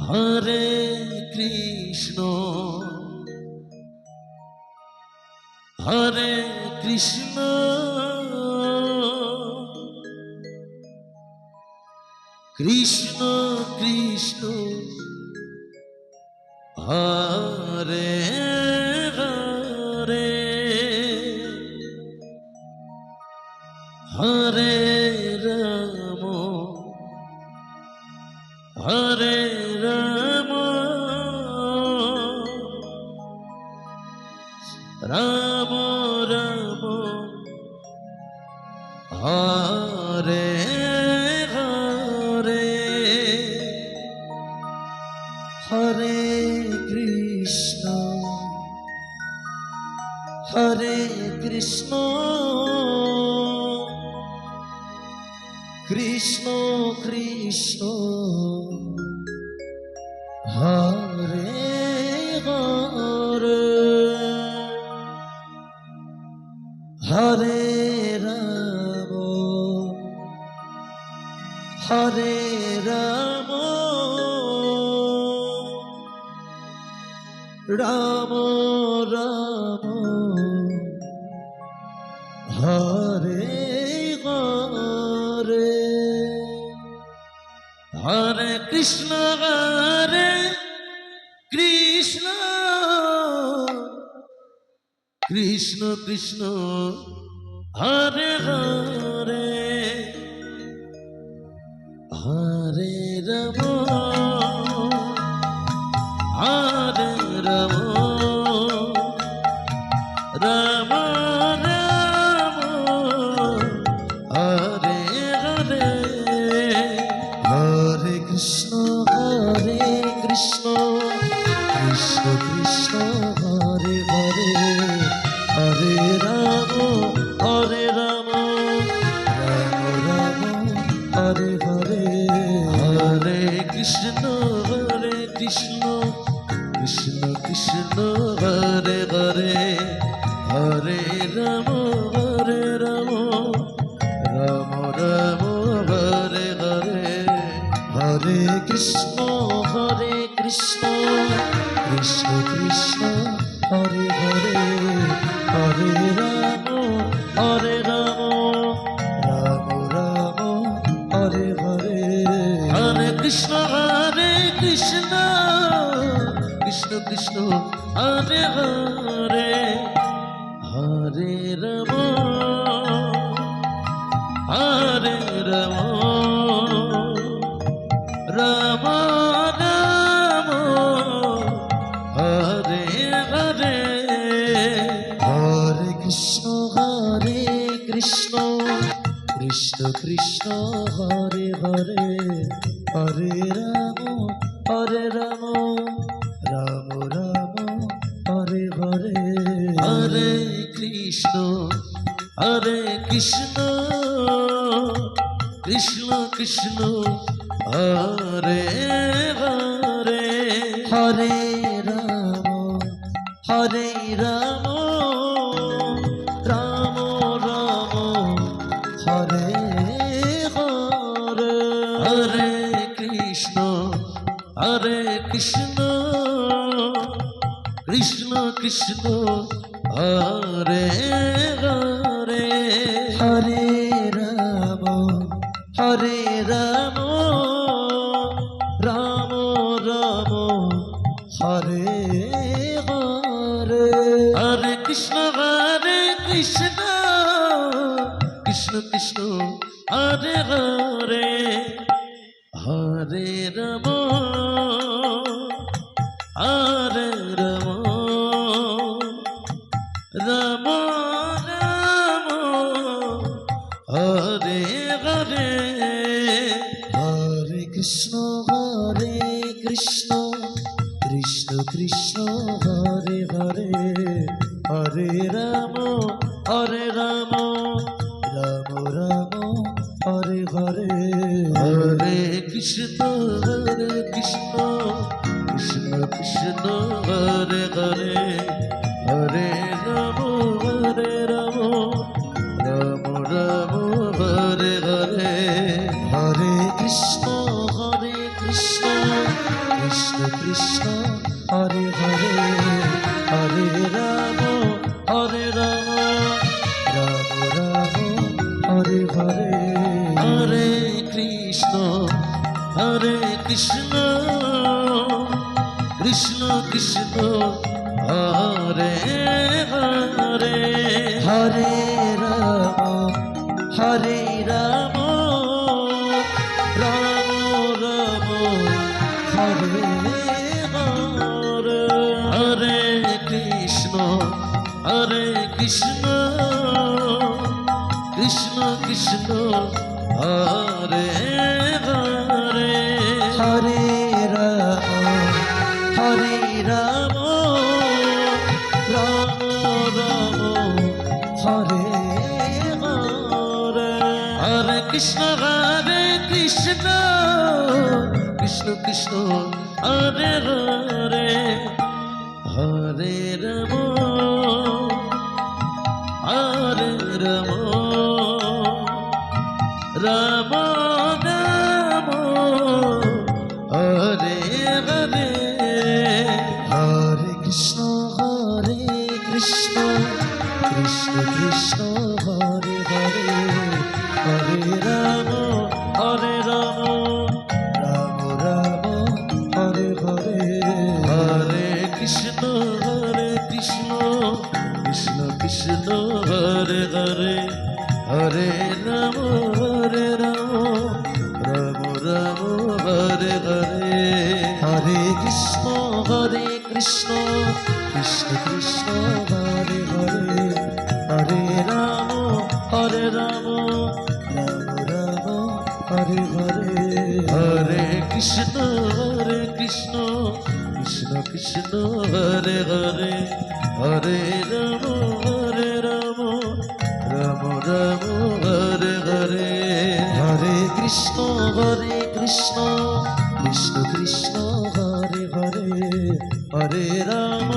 Hare Krishna Hare Krishna Krishna Krishna Hare Hare Hare Ram Hare Ram Ram Ram Hare Hare Hare Krishna Hare Krishna Krishna Krishna Hare Hare Hare Ram Hare Ram Ram Ram Hare Hare Hare Krishna Krishna Krishna Krishna Hare Hare Hare Ram Hare Ram Ram Ram Hare Hare Hare Krishna Krishna Krishna Hare Hare Hare Ram Ram Ram Hare Hare Hare Krishna Krishna Krishna Hare Hare Hare Ram Ram Ram Hare Hare Hare Krishna Krishna Krishna Hare Hare Hare Ram Ram Ram Hare Hare Hare Krishna Krishna Krishna Hare Hare Hare Ram Hare Ram Ram Ram Hare Hare Hare Krishna Krishna Krishna Hare Hare Hare Ram Ram Ram Hare Hare Hare Krishna Krishna Hare Hare Hare Ram Ram Ram Hare Hare Hare Krishna Krishna Hare Hare Hare Ram Ram Ram Hare Hare Hare Krishna Krishna Hare Hare Hare Ram Hare Ram Ram Ram Hare Hare Hare Krishna Krishna Hare Hare Hare Ram Ram Hare Hare Hare Krishna Krishna Hare Hare Hare Ram Ram Hare Hare Hare Krishna Krishna Krishna Hare Hare Hare Ram Hare Ram Ram Ram Hare Hare Hare Krishna Krishna Krishna Hare Hare Hare Ram Ram Ram Hare Hare Hare Krishna Krishna Krishna Hare Hare Hare Ram Ram Ram Hare Hare Hare Krishna Krishna Krishna Hare Hare Hare Ram Ram Ram Hare Hare Hare Krishna Krishna Krishna Hare Hare Hare Ram Ram Hare Hare Hare Krishna Krishna Krishna Hare Hare Hare Ram Ram Hare Hare Hare Krishna Krishna Krishna Hare Hare Hare Ram Ram Hare Hare Hare Krishna Krishna Krishna Hare Hare Hare Ram Ram Hare Hare Hare Krishna Krishna Krishna Hare Hare Hare Ram